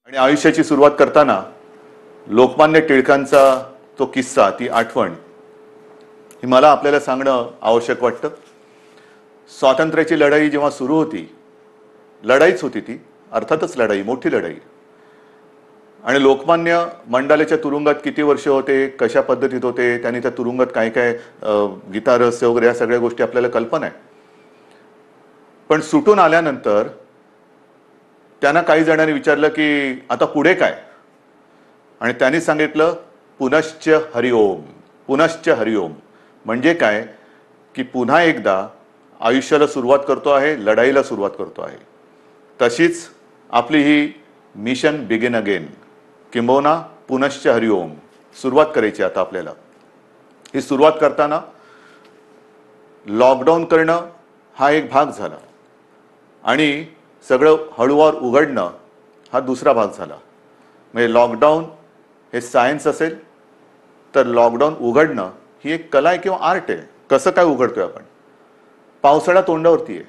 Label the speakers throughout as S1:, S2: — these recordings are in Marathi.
S1: आणि आयुष्याची सुरुवात करताना लोकमान्य टिळकांचा तो किस्सा, ती आठवण ही मला आपल्याला सांगणं आवश्यक वाटतं. स्वातंत्र्याची लढाई जेव्हा सुरू होती, लढाईच होती ती, अर्थातच लढाई, मोठी लढाई. आणि लोकमान्य मंडालेच्या तुरुंगात किती वर्ष होते, कशा पद्धतीत होते, त्यांनी त्या तुरुंगात काय काय गीता रहस्य वगैरे या सगळ्या गोष्टी आपल्याला कल्पना आहे. पण सुटून आल्यानंतर त्यांना काही जणांनी विचारलं की आता पुढे काय, आणि त्यांनी सांगितलं पुनश्च हरिओम. पुनश्च हरिओम म्हणजे काय की पुन्हा एकदा आयुष्याला सुरुवात करतो आहे, लढाईला सुरुवात करतो आहे. तशीच आपली ही मिशन बिगिन अगेन, किंबहुना पुनश्च हरिओम सुरुवात करायची आता आपल्याला. ही सुरुवात करताना लॉकडाऊन करणं हा एक भाग झाला आणि सगळं हळूवार उघडणं हा दुसरा भाग झाला. म्हणजे लॉकडाऊन हे सायन्स असेल तर लॉकडाऊन उघडणं ही एक कला आहे किंवा आर्ट आहे. कसं काय उघडतोय आपण? पावसाळा तोंडावरती आहे.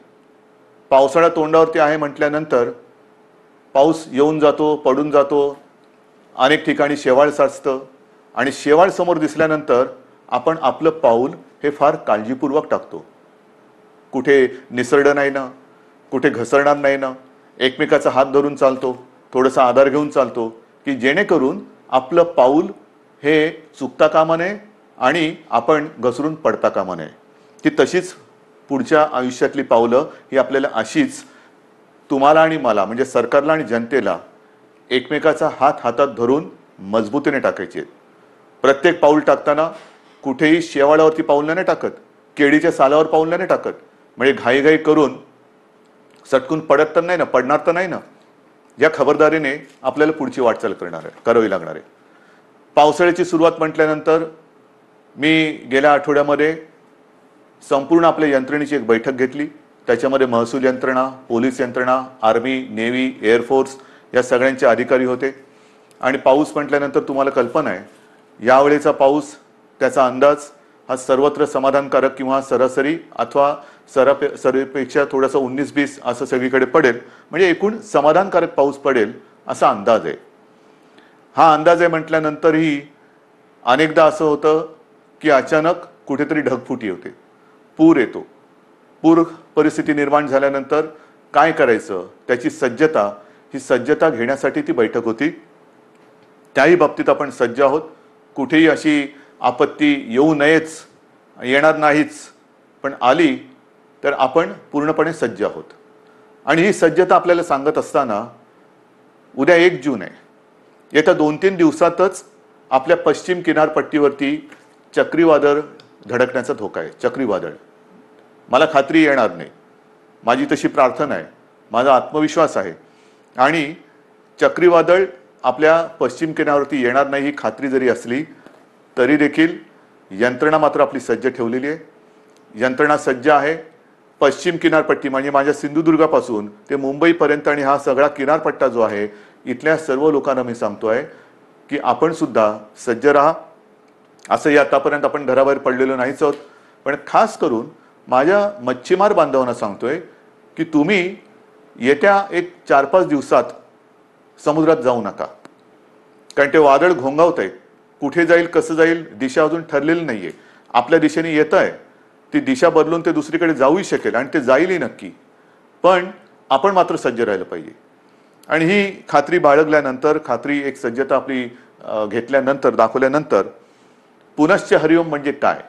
S1: पावसाळा तोंडावरती आहे म्हटल्यानंतर पाऊस येऊन जातो, पडून जातो, अनेक ठिकाणी शेवाळ साचतं आणि शेवाळ समोर दिसल्यानंतर आपण आपलं पाऊल हे फार काळजीपूर्वक टाकतो. कुठे निसरडं नाही ना, कुठे घसरणार नाही ना, एकमेकाचा हात धरून चालतो, थोडासा आधार घेऊन चालतो की जेणेकरून आपलं पाऊल हे चुकता कामा नये आणि आपण घसरून पडता कामा नये. की तशीच पुढच्या आयुष्यातली पावलं ही आपल्याला अशीच तुम्हाला आणि मला म्हणजे सरकारला आणि जनतेला एकमेकाचा हात हातात धरून मजबूतीने टाकायचे. प्रत्येक पाऊल टाकताना कुठेही शेवाळावरती पाऊल नाही टाकत, केळीच्या सालावर पाऊल नाही टाकत. म्हणजे घाईघाई करून सटकून पडत तर नाही ना, पडणार तर नाही ना, या खबरदारीने आपल्याला पुढची वाटचाल करावी लागणार आहे. पावसाळ्याची सुरुवात म्हटल्यानंतर मी गेल्या आठवड्यामध्ये संपूर्ण आपल्या यंत्रणेची एक बैठक घेतली. त्याच्यामध्ये महसूल यंत्रणा, पोलीस यंत्रणा, आर्मी, नेव्ही, एअरफोर्स या सगळ्यांचे अधिकारी होते. आणि पाऊस म्हटल्यानंतर तुम्हाला कल्पना आहे, यावेळेचा पाऊस, त्याचा अंदाज हा सर्वत्र समाधानकारक किंवा सरासरी अथवा सरासरीपेक्षा थोडासा 19-20 असं सगळीकडे पडेल. म्हणजे एकूण समाधानकारक पाऊस पडेल असा अंदाज आहे. हा अंदाज आहे म्हटल्यानंतरही अनेकदा असं होतं की अचानक कुठेतरी ढगफुटी होते, पूर येतो. पूर परिस्थिती निर्माण झाल्यानंतर काय करायचं, त्याची सज्जता, ही सज्जता घेण्यासाठी ती बैठक होती. त्याही बाबतीत आपण सज्ज आहोत. कुठेही अशी आपत्ती येऊ नयेच, येणार नाहीच, पण आली तर आपण पूर्णपणे सज्ज आहोत. आणि ही सज्जता आपल्याला सांगत असताना उद्या 1 जून आहे. येत्या 2-3 दिवसातच आपल्या पश्चिम किनारपट्टीवरती चक्रीवादळ धडकण्याचा धोका आहे. चक्रीवादळ, मला खात्री येणार नाही, माझी तशी प्रार्थना आहे, माझा आत्मविश्वास आहे. आणि चक्रीवादळ आपल्या पश्चिम किनाऱ्यावरती येणार नाही ही खात्री जरी असली तरी देखील यंत्रणा मात्र आपली सज्ज ठेवलेली आहे. यंत्रणा सज्ज आहे. पश्चिम किनारपट्टी म्हणजे माझ्या सिंधुदुर्गापासून ते मुंबईपर्यंत आणि हा सगळा किनारपट्टा जो आहे, इथल्या सर्व लोकांना मी सांगतोय की आपण सुद्धा सज्ज राहा. असंही आतापर्यंत आपण घराबाहेर पडलेलो नाहीच आहोत. पण खास करून माझ्या मच्छीमार बांधवांना सांगतोय की तुम्ही येत्या एक 4-5 दिवसात समुद्रात जाऊ नका. कारण ते वादळ घोंगावतंय. कुठे जाईल, कसं जाईल, दिशा अजून ठरलेली नाहीये. आपल्या दिशेने येत आहे, ती दिशा बदलून ते दुसरीकडे जाऊही शकेल आणि ते जाईलही नक्की. पण आपण मात्र सज्ज राहिलं पाहिजे. आणि ही खात्री बाळगल्यानंतर, खात्री एक सज्जता आपली घेतल्यानंतर, दाखवल्यानंतर पुनश्च हरिओम म्हणजे काय?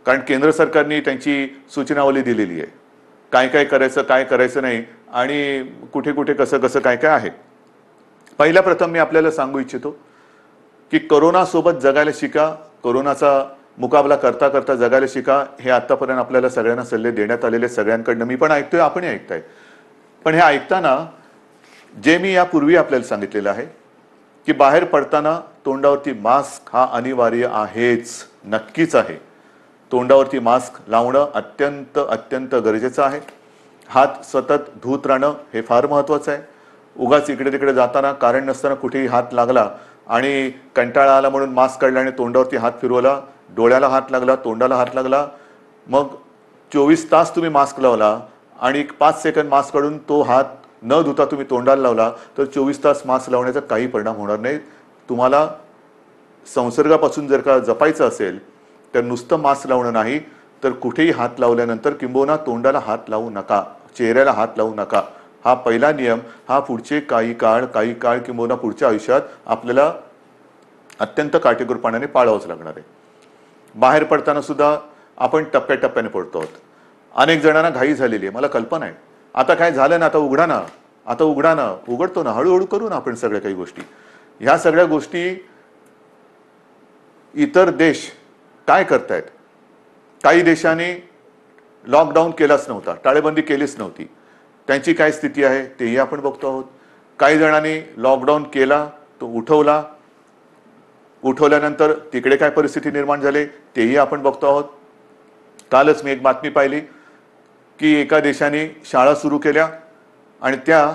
S1: कारण केंद्र सरकारने त्यांची सूचनावली दिलेली आहे, काय काय करायचं, काय करायचं नाही आणि कुठे कुठे कसं कसं काय काय आहे. पहिल्या प्रथम मी आपल्याला सांगू इच्छितो की कोरोनासोबत जगायला शिका. कोरोनाचा मुकाबला करता करता जगायला शिका. हे आतापर्यंत आपल्याला सगळ्यांना सल्ले देण्यात आलेले, सगळ्यांकडनं मी पण ऐकतोय, आपणही ऐकताय. पण हे ऐकताना जे मी यापूर्वी आपल्याला सांगितलेलं आहे की बाहेर पडताना तोंडावरती मास्क हा अनिवार्य आहेच, नक्कीच आहे. तोंडावरती मास्क लावणं अत्यंत अत्यंत गरजेचं आहे. हात सतत धुत राहणं हे फार महत्त्वाचं आहे. उगाच इकडे तिकडे जाताना कारण नसताना कुठेही हात लागला आणि कंटाळा आला म्हणून मास्क काढला आणि तोंडावरती हात फिरवला, डोळ्याला हात लागला, तोंडाला हात लागला, मग 24 तास तुम्ही मास्क लावला आणि 5 सेकंद मास्क काढून तो हात न धुता तुम्ही तोंडाला लावला तर 24 तास मास्क लावण्याचा काही परिणाम होणार नाही. तुम्हाला संसर्गापासून जर का जपायचं असेल तर नुसतं मास्क लावणं नाही, तर कुठेही हात लावल्यानंतर किंबहुना तोंडाला हात लावू नका, चेहऱ्याला हात लावू नका. हा पहिला नियम हा पुढचे काही काळ किंबहुना पुढच्या आयुष्यात आपल्याला अत्यंत काटेकोरपणाने पाळावंच लागणार आहे. बाहेर पडताना सुद्धा आपण टप्प्याटप्प्याने पडतो आहोत. अनेक जणांना घाई झालेली आहे, मला कल्पना आहे. आता काय झालं ना, आता उघडा ना, आता उघडा ना, उघडतो ना, हळूहळू करू ना आपण सगळ्या काही गोष्टी. ह्या सगळ्या गोष्टी इतर देश काय करतायत? काही देशांनी लॉकडाऊन केलाच नव्हता, टाळेबंदी केलीच नव्हती. त्यांची काय स्थिती आहे तेही आपण बघतो आहोत. काही जणांनी लॉकडाऊन केला, तो उठवला, उठवल्यानंतर तिकडे काय परिस्थिती निर्माण झाली तेही आपण बघतो आहोत. कालच मी एक बातमी पाहिली की एका देशाने शाळा सुरू केल्या आणि त्या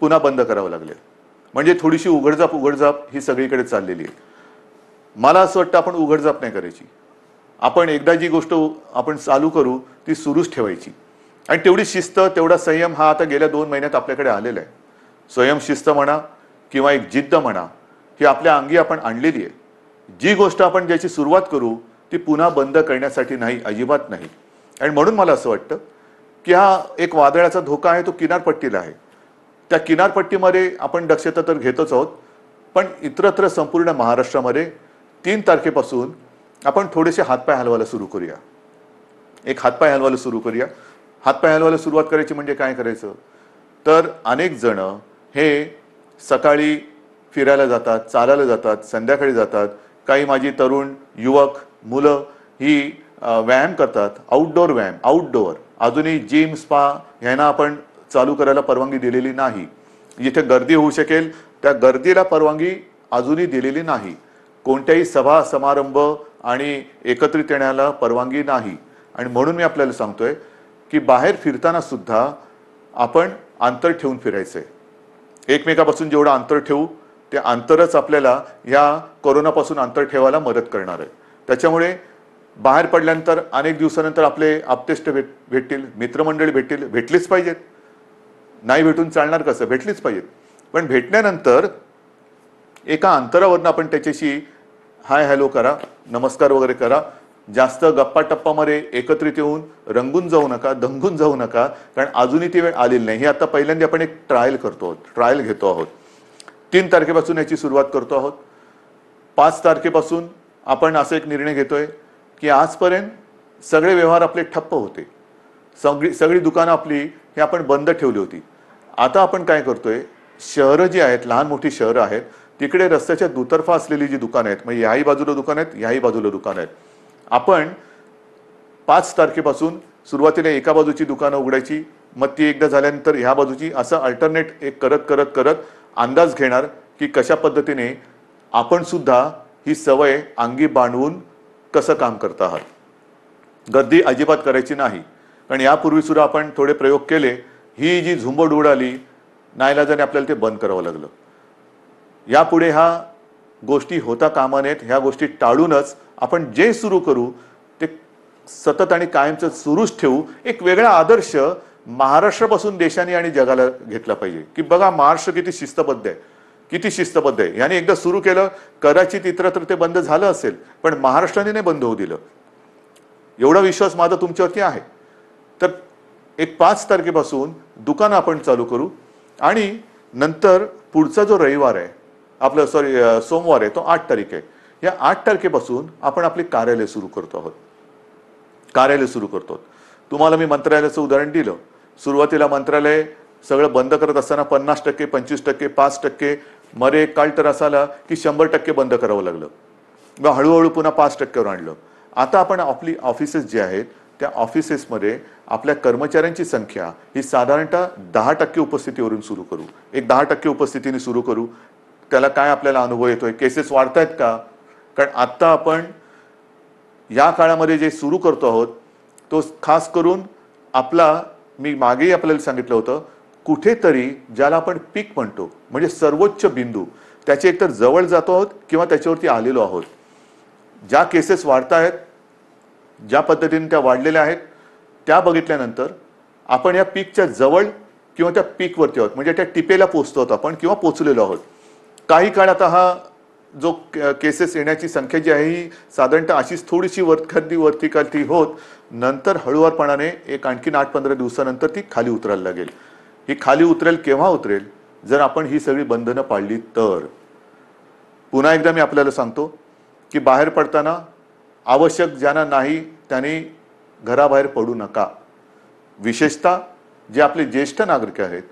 S1: पुन्हा बंद कराव्या लागल्या. म्हणजे थोडीशी उघडझाप ही सगळीकडे चाललेली आहे. मला असं वाटतं आपण उघडझाप नाही करायची. आपण एकदा जी गोष्ट आपण चालू करू ती सुरूच ठेवायची. आणि तेवढी शिस्त, तेवढा संयम हा आता गेल्या 2 महिन्यात आपल्याकडे आलेला आहे. स्वयं शिस्त म्हणा किंवा एक जिद्द म्हणा, ही आपल्या अंगी आपण आणलेली आहे. जी गोष्ट आपण ज्याची सुरुवात करू ती पुन्हा बंद करण्यासाठी नाही, अजिबात नाही. आणि म्हणून मला असं वाटतं की हा एक वादळाचा धोका आहे, तो किनारपट्टीला आहे. त्या किनारपट्टीमध्ये आपण दक्षता तर घेतोच आहोत, पण इतरत्र संपूर्ण महाराष्ट्रामध्ये 3 तारखेपासून आपण थोडेसे हातपाय हलवायला सुरू करूया. एक हातपाय हलवायला सुरू करूया. हातपाय हलवायला सुरुवात करायची म्हणजे काय करायचं? तर अनेक जण हे सकाळी फिरायला जातात, चालायला जातात, संध्याकाळी जातात. काही माझी तरुण युवक मुलं ही व्यायाम करतात, आउटडोअर व्यायाम, आउटडोअर. अजूनही जिम, स्पा ह्यांना आपण चालू करायला परवानगी दिलेली नाही. जिथे गर्दी होऊ शकेल त्या गर्दीला परवानगी अजूनही दिलेली नाही. कोणत्याही सभा समारंभ आणि एकत्रित येण्याला परवानगी नाही. आणि म्हणून मी आपल्याला सांगतोय की बाहेर फिरताना सुद्धा आपण अंतर ठेवून फिरायचंय. एकमेकापासून जेवढं अंतर ठेवू ते अंतरच आपल्याला या कोरोनापासून अंतर ठेवायला मदत करणार आहे. त्याच्यामुळे बाहेर पडल्यानंतर अनेक दिवसानंतर आपले आप्तेष्ट भेटतील, मित्रमंडळी भेटतील, भेटलीच पाहिजेत. नाही भेटून चालणार कसं? भेटलीच पाहिजेत. पण भेटल्यानंतर एका अंतरावरून आपण त्याच्याशी हाय हॅलो करा, नमस्कार वगैरे करा. जास्त गप्पा टप्पामध्ये एकत्रित येऊन रंगून जाऊ नका, दंगून जाऊ नका, कारण अजूनही ती वेळ आलेली नाही. ही आता पहिल्यांदा आपण एक ट्रायल करतो आहोत, ट्रायल घेतो आहोत. 3 तारखेपासून याची सुरुवात करतो आहोत. 5 तारखेपासून आपण असा एक निर्णय घेतोय की आजपर्यंत सगळे व्यवहार आपले ठप्प होते, सगळी दुकानं आपली ही आपण बंद ठेवली होती. आता आपण काय करतोय, शहरं जी आहेत, लहान मोठी शहरं आहेत, तिकडे रस्त्याच्या दुतर्फा असलेली जी दुकानं आहेत, म्हणजे याही बाजूला दुकान आहेत, याही बाजूला दुकान आहेत, आपण 5 तारखेपासून सुरुवातीला एका बाजूची दुकानं उघडायची, मग ती एकदा झाल्यानंतर ह्या बाजूची, असं अल्टरनेट एक करत अंदाज घेणार की कशा पद्धतीने आपण सुद्धा ही सवय अंगी बांधवून कसं काम करत आहात. गर्दी अजिबात करायची नाही. कारण यापूर्वी सुद्धा आपण थोडे प्रयोग केले. ही जी झुंबड उडाली, नाईलाजाने आपल्याला ते बंद करावं लागलं. यापुढे ह्या गोष्टी होता कामा नयेत. ह्या गोष्टी टाळूनच आपण जे सुरू करू ते सतत आणि कायमचं सुरूच ठेवू. एक वेगळा आदर्श महाराष्ट्रापासून देशाने आणि जगाला घेतला पाहिजे की बघा महाराष्ट्र किती शिस्तबद्ध आहे, किती शिस्तबद्ध आहे. याने एकदा सुरू केलं, कदाचित इतरत्र ते बंद झालं असेल, पण महाराष्ट्राने नाही बंद होऊ दिलं. एवढा विश्वास माझा तुमच्यावरती आहे. तर एक 5 तारखेपासून दुकानं आपण चालू करू आणि नंतर पुढचा जो रविवार आहे आपलं, सोमवार आहे, तो 8 तारीख आहे. या 8 तारखेपासून आपण आपली कार्यालय सुरू करतो आहोत. कार्यालय सुरू करतो. तुम्हाला मी मंत्रालयाचं उदाहरण दिलं. सुरुवातीला मंत्रालय सगळं बंद करत असताना 50%, 25%, 5%, मध्ये काळ तर असा आला की 100% बंद करावं लागलं. मग हळूहळू पुन्हा 5%वर आणलं. आता आपण आपली ऑफिसेस जे आहेत त्या ऑफिसेसमध्ये आपल्या कर्मचाऱ्यांची संख्या ही साधारणतः 10% उपस्थितीवरून सुरू करू. एक 10% उपस्थितीने सुरू करू. त्याला काय आपल्याला अनुभव येतोय? केसेस वाढतायत का? कारण आत्ता आपण या काळामध्ये जे सुरू करतो आहोत तो खास करून आपला, मी मागेही आपल्याला सांगितलं होतं, कुठेतरी ज्याला आपण पीक म्हणतो म्हणजे सर्वोच्च बिंदू, त्याच्या एकतर जवळ जातो आहोत किंवा त्याच्यावरती आलेलो आहोत. ज्या केसेस वाढतायत, ज्या पद्धतीने त्या वाढलेल्या आहेत, त्या बघितल्यानंतर आपण या पीकच्या जवळ किंवा त्या पीकवरती आहोत, म्हणजे त्या टिपेला पोचतो आहोत आपण किंवा पोचलेलो आहोत. काही काळ आता हा जो केसेस येण्याची संख्या जी आहे ही साधारणतः अशीच थोडीशी वरती खाली होत नंतर हळूवारपणाने एक आणखीन 8-15 दिवसानंतर ती खाली उतरायला लागेल. ही खाली उतरेल केव्हा उतरेल? जर आपण ही सगळी बंधनं पाळली तर. पुन्हा एकदा मी आपल्याला सांगतो की बाहेर पडताना आवश्यक ज्यांना नाही त्यांनी घराबाहेर पडू नका. विशेषतः जे आपले ज्येष्ठ नागरिक आहेत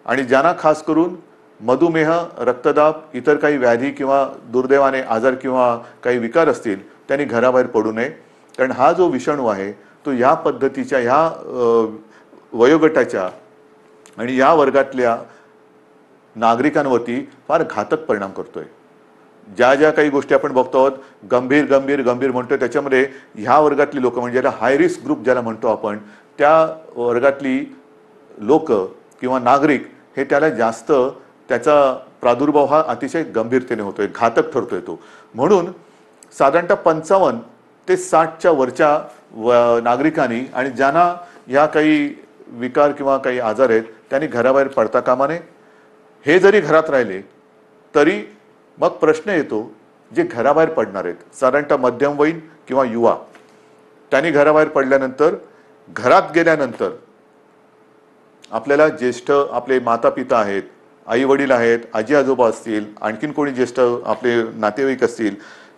S1: आणि ज्यांना खास करून मधुमेह, रक्तदाब, इतर काही व्याधी किंवा दुर्दैवाने आजार किंवा काही विकार असतील त्यांनी घराबाहेर पडू नये. कारण हा जो विषाणू आहे तो या पद्धतीच्या ह्या वयोगटाच्या आणि या वर्गातल्या नागरिकांवरती फार घातक परिणाम करतोय. ज्या ज्या काही गोष्टी आपण बघतो आहोत गंभीर गंभीर गंभीर म्हणतो त्याच्यामध्ये ह्या वर्गातली लोक म्हणजे ज्याला हाय रिस्क ग्रुप ज्याला म्हणतो आपण त्या वर्गातली लोक किंवा नागरिक हे त्याला जास्त त्याचा प्रादुर्भाव हा अतिशय गंभीरतेने होतोय, घातक ठरतोय तो. म्हणून साधारणतः 55 ते 60च्या वरच्या नागरिकांनी आणि ज्यांना या काही विकार किंवा काही आजार आहेत त्यांनी घराबाहेर पडता कामा नये. हे जरी घरात राहिले तरी मग प्रश्न येतो जे घराबाहेर पडणार आहेत साधारणतः मध्यमवयीन किंवा युवा त्यांनी घराबाहेर पडल्यानंतर घरात गेल्यानंतर आपल्याला ज्येष्ठ आपले माता पिता आहेत, आई वडील आहेत, आजी आजोबा असतील, आणखीन कोणी ज्येष्ठ आपले नातेवाईक असतील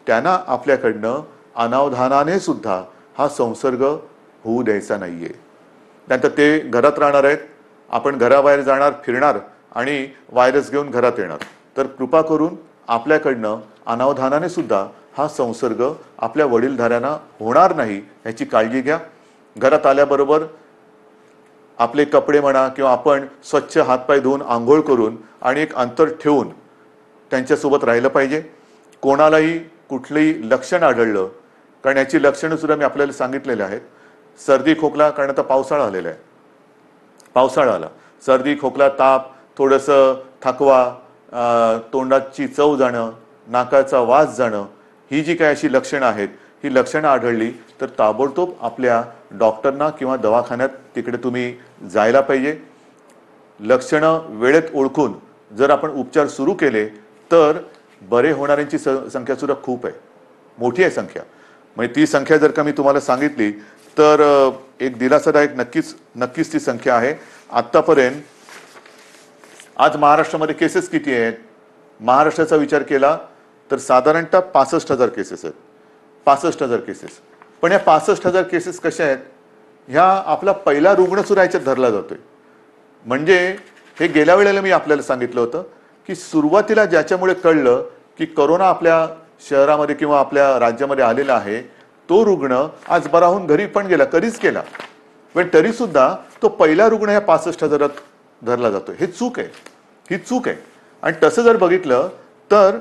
S1: त्यांना आपल्याकडनं अनावधानाने सुद्धा हा संसर्ग होऊ द्यायचा नाहीये. त्यानंतर ते घरात राहणार आहेत, आपण घराबाहेर जाणार, फिरणार आणि व्हायरस घेऊन घरात येणार. तर कृपा करून आपल्याकडनं अनावधानाने सुद्धा हा संसर्ग आपल्या वडीलधाऱ्यांना होणार नाही याची काळजी घ्या. घरात आल्याबरोबर आपले कपडे म्हणा किंवा आपण स्वच्छ हातपाय धुवून आंघोळ करून आणि एक अंतर ठेवून त्यांच्यासोबत राहिलं पाहिजे. कोणालाही कुठलंही लक्षण आढळलं, कारण याची लक्षणं सुद्धा मी आपल्याला सांगितलेली आहेत. सर्दी खोकला, कारण आता पावसाळा आलेला आहे, पावसाळा आला, सर्दी खोकला ताप, थोडंसं थकवा, तोंडाची चव जाणं, नाकाचा वास जाणं, ही जी काही अशी लक्षणं आहेत ही लक्षणं आढळली तर ताबडतोब आपल्या डॉक्टरना किंवा दवाखान्यात तिकडे तुम्ही जायला पाहिजे. लक्षणं वेळेत ओळखून जर आपण उपचार सुरू केले तर बरे होणाऱ्यांची संख्या सुद्धा खूप आहे, मोठी आहे संख्या. म्हणजे ती संख्या जर का मी तुम्हाला सांगितली तर एक दिलासादायक नक्कीच ती संख्या आहे. आत्तापर्यंत आज महाराष्ट्रामध्ये केसेस किती आहेत? महाराष्ट्राचा विचार केला तर साधारणतः 65,000 केसेस आहेत, 65,000 केसेस. पण या 65,000 केसेस कशा आहेत? ह्या आपला पहिला रुग्ण सुद्धा याच्यात धरला जातोय. म्हणजे हे गेल्या वेळेला मी आपल्याला सांगितलं होतं की सुरुवातीला ज्याच्यामुळे कळलं की कोरोना आपल्या शहरामध्ये किंवा आपल्या राज्यामध्ये आलेला आहे तो रुग्ण आज बरा होऊन घरी पण गेला, कधीच गेला, पण तरी सुद्धा तो पहिला रुग्ण ह्या 65,000 धरला जातोय. हे चूक आहे, ही चूक आहे. आणि तसं जर बघितलं तर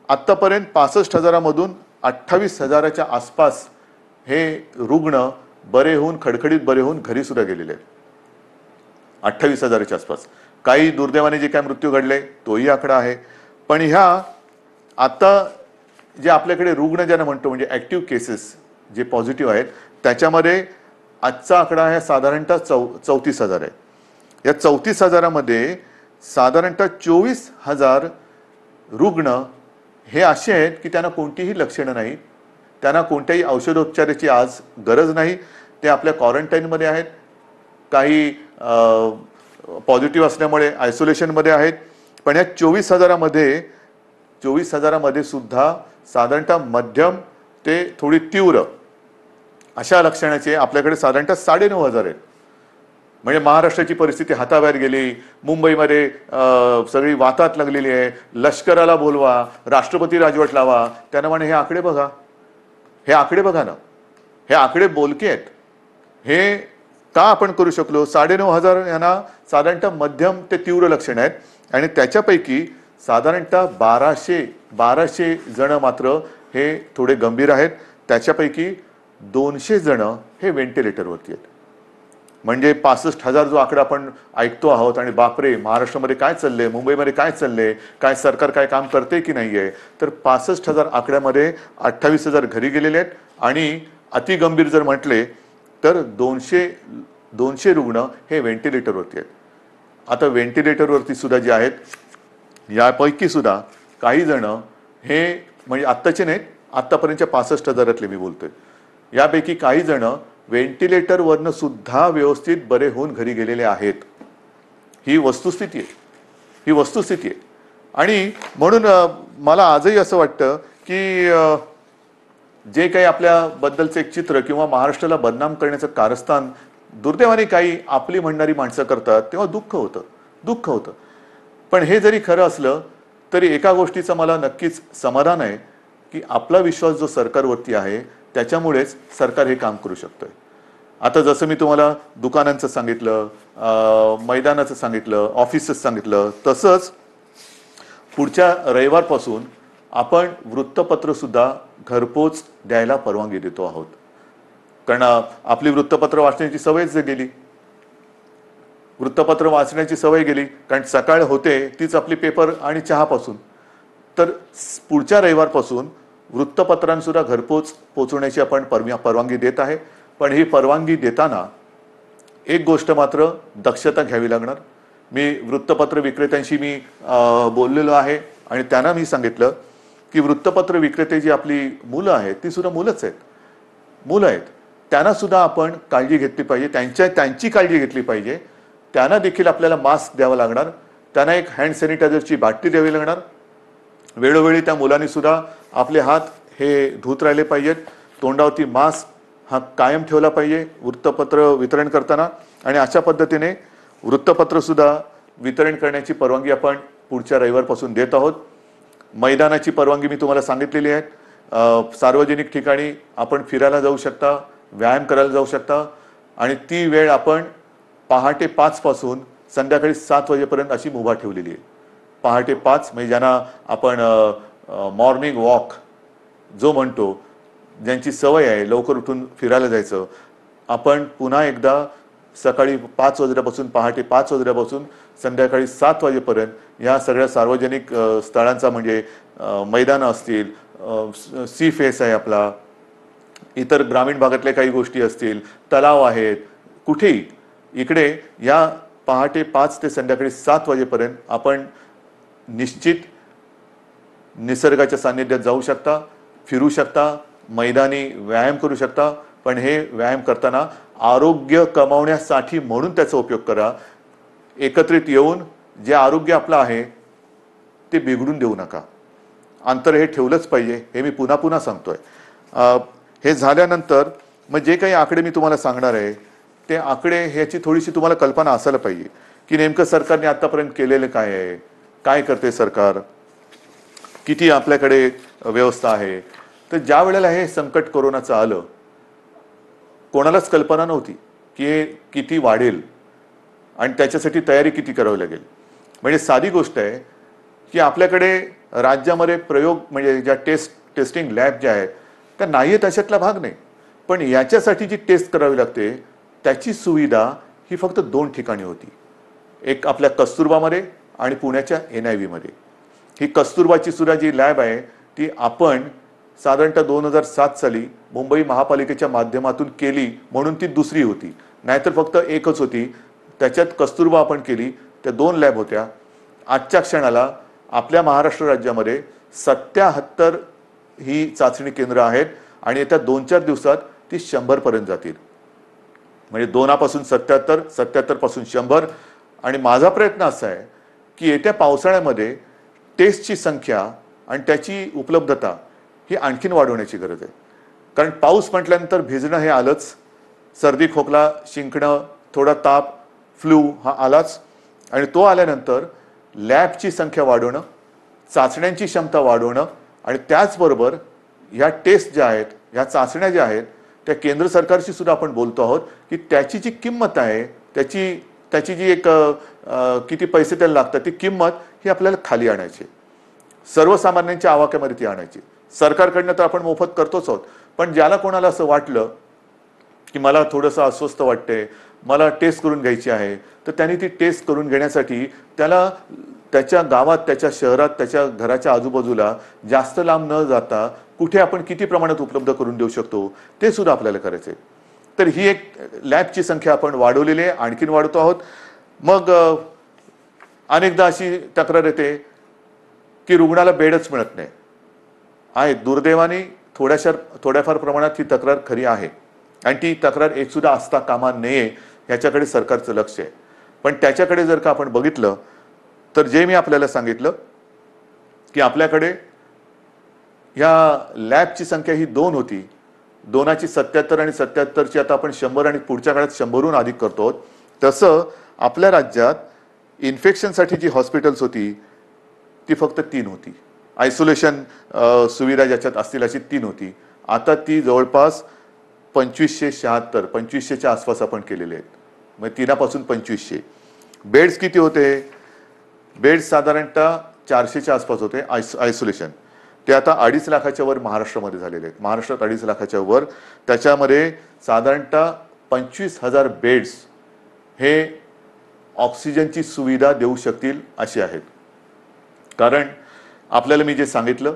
S1: आत्तापर्यंत 65,000 मधून 28,000च्या आसपास हे रुग्ण बरे होऊन खडखडीत बरे होऊन घरी सुद्धा गेलेले आहेत. 28,000च्या आसपास. काही दुर्दैवाने जे काय मृत्यू घडले तोही आकडा आहे. पण ह्या आता जे आपल्याकडे रुग्ण ज्यांना म्हणतो म्हणजे ऍक्टिव्ह केसेस जे पॉझिटिव्ह आहेत त्याच्यामध्ये आजचा आकडा आहे साधारणतः 34,000 आहे. या 34,000मध्ये साधारणतः 24,000 रुग्ण हे असे आहेत की त्यांना कोणतीही लक्षणं नाही, त्यांना कोणत्याही औषधोपचाराची आज गरज नाही, ते आपल्या क्वारंटाईनमध्ये आहेत, काही पॉझिटिव्ह असल्यामुळे आयसोलेशनमध्ये आहेत. पण या 24,000मध्ये सुद्धा साधारणतः मध्यम ते थोडी तीव्र अशा लक्षणाचे आपल्याकडे साधारणतः 9,500 आहेत. म्हणजे महाराष्ट्राची परिस्थिती हाताबाहेर गेली, मुंबईमध्ये सगळी वातात लागलेली आहे, लष्कराला बोलवा, राष्ट्रपती राजवट लावा. त्यांना म्हणे हे आकडे बघा, हे आकडे बघा ना, हे आकडे बोलके आहेत. हे का आपण करू शकलो? 9,500 यांना साधारणतः मध्यम ते तीव्र लक्षण आहेत आणि त्याच्यापैकी साधारणतः 1200 जण मात्र हे थोडे गंभीर आहेत. त्याच्यापैकी 200 जण हे व्हेंटिलेटरवरती आहेत. म्हणजे 65,000 जो आकडा आपण ऐकतो आहोत आणि बापरे महाराष्ट्रामध्ये काय चाललंय, मुंबईमध्ये काय चाललंय, काय सरकार काय काम करते की नाहीये, तर 65,000 आकड्यामध्ये 28,000 घरी गेलेले आहेत आणि अतिगंभीर जर म्हटले तर 200 रुग्ण हे व्हेंटिलेटरवरती आहेत. आता व्हेंटिलेटरवरती सुद्धा जे आहेत, यापैकी सुद्धा काही जण हे म्हणजे आत्ताचे नाहीत, आत्तापर्यंतच्या 65,000 मी बोलतोय, यापैकी काही जण व्हेंटिलेटरवरनं सुद्धा व्यवस्थित बरे होऊन घरी गेलेले आहेत. ही वस्तुस्थिती आहे, ही वस्तुस्थिती आहे. आणि म्हणून मला आजही असं वाटतं की जे काही आपल्याबद्दलचं एक चित्र किंवा महाराष्ट्राला बदनाम करण्याचं कारस्थान दुर्दैवाने काही आपली म्हणणारी माणसं करतात, तेव्हा दुःख होतं. पण हे जरी खरं असलं तरी एका गोष्टीचं मला नक्कीच समाधान आहे की आपला विश्वास जो सरकारवरती आहे त्याच्यामुळेच सरकार हे काम करू शकतंय. आता जसं मी तुम्हाला दुकानांचं सांगितलं, मैदानाचं सांगितलं, ऑफिसचं सांगितलं, तसंच पुढच्या रविवारपासून आपण वृत्तपत्र सुद्धा घरपोच द्यायला परवानगी देतो आहोत. कारण आपली वृत्तपत्र वाचण्याची सवयच गेली, वृत्तपत्र वाचण्याची सवय गेली. कारण सकाळ होते तीच आपली पेपर आणि चहापासून. तर पुढच्या रविवारपासून वृत्तपत्रांसुद्धा घरपोच पोचवण्याची आपण परवानगी देत आहे. पण ही परवानगी देताना एक गोष्ट मात्र दक्षता घ्यावी लागणार. मी वृत्तपत्र विक्रेत्यांशी मी बोललेलो आहे आणि त्यांना मी सांगितलं की वृत्तपत्र विक्रेते जी आपली मुलं आहेत ती सुद्धा मुलं आहेत, त्यांना सुद्धा आपण काळजी घेतली पाहिजे, त्यांची काळजी घेतली पाहिजे. त्यांना देखील आपल्याला मास्क द्यावा लागणार, त्यांना एक हँड सॅनिटायझरची बाटली द्यावी लागणार. वेळोवेळी त्या मुलांनी सुद्धा आपले हात हे धुत राहिले पाहिजेत, तोंडावरती मास्क हा कायम ठेवला पाहिजे वृत्तपत्र वितरण करताना. आणि अशा पद्धतीने वृत्तपत्र सुद्धा वितरण करण्याची परवानगी आपण पुढच्या रविवारपासून देत आहोत. मैदानाची परवानगी मी तुम्हाला सांगितलेली आहे. सार्वजनिक ठिकाणी आपण फिरायला जाऊ शकता, व्यायाम करायला जाऊ शकता आणि ती वेळ आपण पहाटे 5 पासून संध्याकाळी 7 वाजेपर्यंत अशी मुभा ठेवलेली आहे. पहाटे 5 म्हणजे ज्यांना आपण मॉर्निंग वॉक जो म्हणतो, ज्यांची सवय आहे लवकर उठून फिरायला जायचं, आपण पुन्हा एकदा सकाळी 5 वाजल्यापासून पहाटे 5 वाजल्यापासून संध्याकाळी 7 वाजेपर्यंत या सगळ्या सार्वजनिक स्थळांचा म्हणजे मैदानं असतील, सी फेस आहे आपला, इतर ग्रामीण भागातल्या काही गोष्टी असतील, तलाव आहेत, कुठेही इकडे या पहाटे 5 ते संध्याकाळी 7 वाजेपर्यंत आपण निश्चित निसर्गाच्या सान्निध्यात जाऊ शकता, फिरू शकता, मैदानी व्यायाम करू शकता. पण हे व्यायाम करताना आरोग्य कमावण्यासाठी म्हणून त्याचा उपयोग करा. एकत्रित येऊन जे आरोग्य आपलं आहे ते बिघडून देऊ नका. अंतर हे ठेवलंच पाहिजे, हे मी पुन्हा पुन्हा सांगतोय. हे झाल्यानंतर मग जे काही आकडे मी तुम्हाला सांगणार आहे ते आकडे ह्याची थोडीशी तुम्हाला कल्पना असायला पाहिजे की नेमकं सरकारने आतापर्यंत केलेलं काय आहे, काय करते सरकार, किती आपल्याकडे व्यवस्था आहे. तर ज्या वेळेला हे संकट कोरोनाचं आलं कोणालाच कल्पना नव्हती की हे किती वाढेल आणि त्याच्यासाठी तयारी किती करावी लागेल. म्हणजे साधी गोष्ट आहे की आपल्याकडे राज्यामध्ये प्रयोग म्हणजे ज्या टेस्टिंग लॅब ज्या आहेत त्या नाही आहेत अशातला भाग नाही. पण याच्यासाठी जी टेस्ट करावी लागते त्याची सुविधा ही फक्त 2 ठिकाणी होती. एक आपल्या कस्तुरबामध्ये आणि पुण्याच्या NIV मध्ये. ही कस्तुरबाची सुद्धा जी लॅब आहे ती आपण साधारणतः 2007 साली मुंबई महापालिकेच्या माध्यमातून केली म्हणून ती दुसरी होती, नाहीतर फक्त एकच होती. त्याच्यात कस्तुरबा आपण केली, त्या 2 लॅब होत्या. आजच्या क्षणाला आपल्या महाराष्ट्र राज्यामध्ये 77 ही चाचणी केंद्र आहेत आणि येत्या 2-4 दिवसात ती 100 पर्यंत जातील. म्हणजे 2 पासून 77, 77 पासून 100. आणि माझा प्रयत्न असा आहे की येत्या पावसाळ्यामध्ये टेस्टची संख्या आणि त्याची उपलब्धता ही आणखीन वाढवण्याची गरज आहे. कारण पाऊस म्हटल्यानंतर भिजणं हे आलंच, सर्दी खोकला शिंकणं, थोडा ताप, फ्लू हा आलाच. आणि तो आल्यानंतर लॅबची संख्या वाढवणं, चाचण्यांची क्षमता वाढवणं आणि त्याचबरोबर ह्या टेस्ट ज्या आहेत, ह्या चाचण्या ज्या आहेत त्या केंद्र सरकारशी सुद्धा आपण बोलतो आहोत की त्याची जी किंमत आहे, त्याची जी एक किती पैसे त्याला लागतात ती किंमत ही आपल्याला खाली आणायची, सर्वसामान्यांच्या आवाक्यामध्ये ती आणायची. सरकारकडनं तर आपण मोफत करतोच आहोत, पण ज्याला कोणाला असं वाटलं की मला थोडंसं अस्वस्थ वाटते, मला टेस्ट करून घ्यायची आहे, तर त्यांनी ती टेस्ट करून घेण्यासाठी त्याला त्याच्या गावात, त्याच्या शहरात, त्याच्या घराच्या आजूबाजूला जास्त लांब न जाता कुठे आपण किती प्रमाणात उपलब्ध करून देऊ शकतो ते सुद्धा आपल्याला करायचं आहे. तर ही एक लॅबची संख्या आपण वाढवलेली आहे, आणखीन वाढवतो आहोत. मग अनेकदा अशी तक्रार येते की रुग्णाला बेडच मिळत नाही. आहे, दुर्दैवाने थोड्याफार प्रमाणात ही तक्रार खरी आहे आणि ती तक्रार एक सुद्धा असता कामा नये ह्याच्याकडे सरकारचं लक्ष आहे. पण त्याच्याकडे जर का आपण बघितलं तर जे मी आपल्याला सांगितलं की आपल्याकडे ह्या लॅबची संख्या ही 2 होती. 2ची 77 आणि 77ची आता आपण 100 आणि पुढच्या काळात 100हून अधिक करतो. तसं आपल्या राज्यात इन्फेक्शनसाठी जी हॉस्पिटल्स होती ती फक्त 3 होती. आयसोलेशन सुविधा ज्याच्यात असतील अशी 3 होती. आता ती जवळपास 2576 2500च्या आसपास आपण केलेले आहेत. मग 3पासून 2500. बेड्स किती होते? बेड्स साधारणतः 400च्या आसपास होते आयसोलेशन. ते आता 2.5 लाखाच्या वर महाराष्ट्रामध्ये झालेले आहेत. महाराष्ट्रात 2.5 लाखाच्या वर. त्याच्यामध्ये साधारणतः 25,000 बेड्स हे ऑक्सिजनची सुविधा देऊ शकतील असे आहेत. कारण आपल्याला मी जे सांगितलं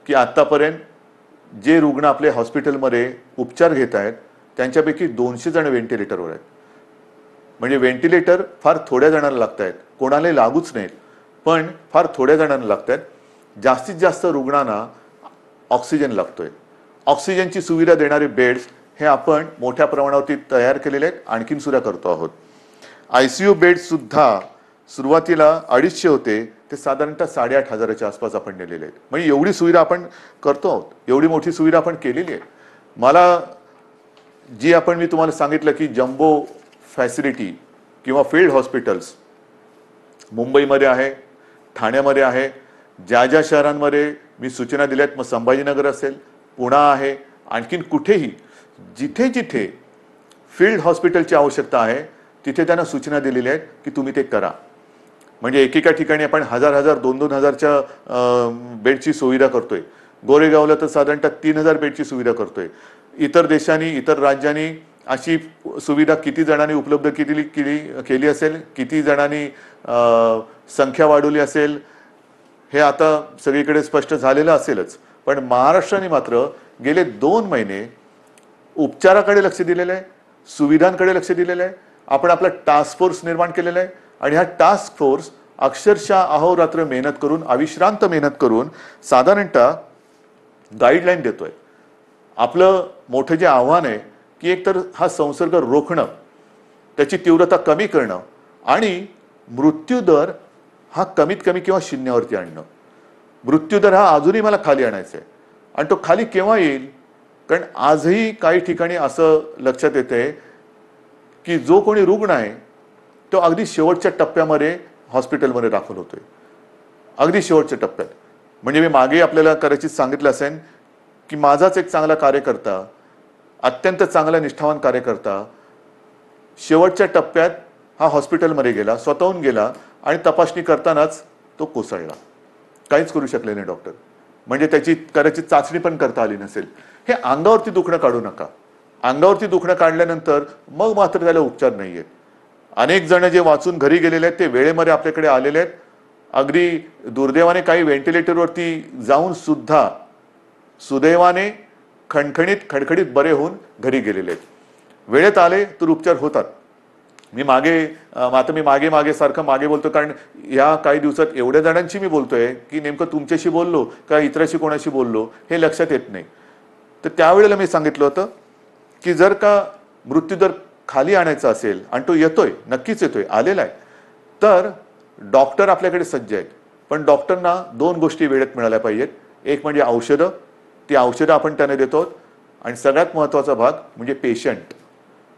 S1: की आत्तापर्यंत जे रुग्ण आपले हॉस्पिटलमध्ये उपचार घेत आहेत त्यांच्यापैकी 200 जण व्हेंटिलेटरवर आहेत. म्हणजे व्हेंटिलेटर फार थोड्या जणांना लागत आहेत, कोणालाही लागूच नाहीत, पण फार थोड्या जणांना लागत आहेत. जास्तीत जास्त रुग्णांना ऑक्सिजन लागतोय. ऑक्सिजनची सुविधा देणारे बेड्स हे आपण मोठ्या प्रमाणावरती तयार केलेले आहेत, आणखीन सुद्धा करतो आहोत. ICU बेड्स सुद्धा सुरुवातीला 250 होते, ते साधारणतः 8,500च्या आसपास आपण नेलेले आहेत. म्हणजे एवढी सुविधा आपण करतो आहोत, एवढी मोठी सुविधा आपण केलेली आहे. मला जी मी तुम्हाला सांगितलं की जम्बो फॅसिलिटी किंवा फील्ड हॉस्पिटल्स मुंबईमध्ये आहे, ठाण्यामध्ये आहे, ज्या ज्या शहरांमध्ये मी सूचना दिल्या आहेत, मग संभाजीनगर असेल, पुणा आहे, आणखीन कुठेही जिथे जिथे फील्ड हॉस्पिटलची आवश्यकता आहे तिथे त्यांना सूचना दिलेल्या आहेत की तुम्ही ते करा. म्हणजे एकेका ठिकाणी आपण 1,000 2,000 हजारच्या बेडची सुविधा करतोय. गोरेगावला तर साधारणतः 3,000 बेडची सुविधा करतोय. इतर देशांनी, इतर राज्यांनी अशी सुविधा किती जणांनी उपलब्ध केली असेल, किती जणांनी संख्या वाढवली असेल, हे आता सगळीकडे स्पष्ट झालेलं असेलच. पण महाराष्ट्राने मात्र गेले 2 महिने उपचाराकडे लक्ष दिलेलं आहे, सुविधांकडे लक्ष दिलेलं आहे. आपण आपला टास्क फोर्स निर्माण केलेला आहे आणि हा टास्क फोर्स अक्षरशः अहोरात्र मेहनत करून, अविश्रांत मेहनत करून साधारणतः गाईडलाईन देतोय. आपलं मोठं जे आव्हान आहे की एकतर हा संसर्ग रोखणं, त्याची तीव्रता कमी करणं आणि मृत्यूदर हा कमीत कमी किंवा 0वरती आणणं. मृत्यूदर हा अजूनही मला खाली आणायचा आहे. आणि तो खाली केव्हा येईल? कारण आजही काही ठिकाणी असं लक्षात येते की जो कोणी रुग्ण आहे तो अगदी शेवटच्या टप्प्यामध्ये हॉस्पिटलमध्ये दाखल होतोय, अगदी शेवटच्या टप्प्यात. म्हणजे मी मागे आपल्याला कदाचित सांगितलं असेल की माझाच एक चांगला कार्यकर्ता, अत्यंत चांगला निष्ठावान कार्यकर्ता शेवटच्या टप्प्यात हा हॉस्पिटलमध्ये गेला, स्वतःहून गेला आणि तपासणी करतानाच तो कोसळला. काहीच करू शकले नाही डॉक्टर. म्हणजे त्याची कदाचित चाचणी पण करता आली नसेल. हे अंगावरती दुखणं काढू नका. अंगावरती दुखणं काढल्यानंतर मग मात्र त्याला उपचार नाही आहेत. अनेक जण जे वाचून घरी गेलेले आहेत ते वेळेमध्ये आपल्याकडे आलेले आहेत. अगदी दुर्दैवाने काही व्हेंटिलेटरवरती जाऊन सुद्धा सुदैवाने खडखडीत बरे होऊन घरी गेलेले आहेत. वेळेत आले तर उपचार होतात. मी मागे सारखं मागे बोलतो, कारण या काही दिवसात एवढ्या जणांची मी बोलतोय की नेमकं तुमच्याशी बोललो का इतराशी कोणाशी बोललो हे लक्षात येत नाही. तर त्यावेळेला मी सांगितलं होतं की जर का मृत्यूदर खाली आणायचा असेल, आणि तो येतोय, नक्कीच येतोय, आलेला आहे, तर डॉक्टर आपल्याकडे सज्ज आहेत. पण डॉक्टरना 2 गोष्टी वेळेत मिळाल्या पाहिजेत. एक म्हणजे औषधं, ती औषधं आपण त्यांना देतो. आणि सगळ्यात महत्त्वाचा भाग म्हणजे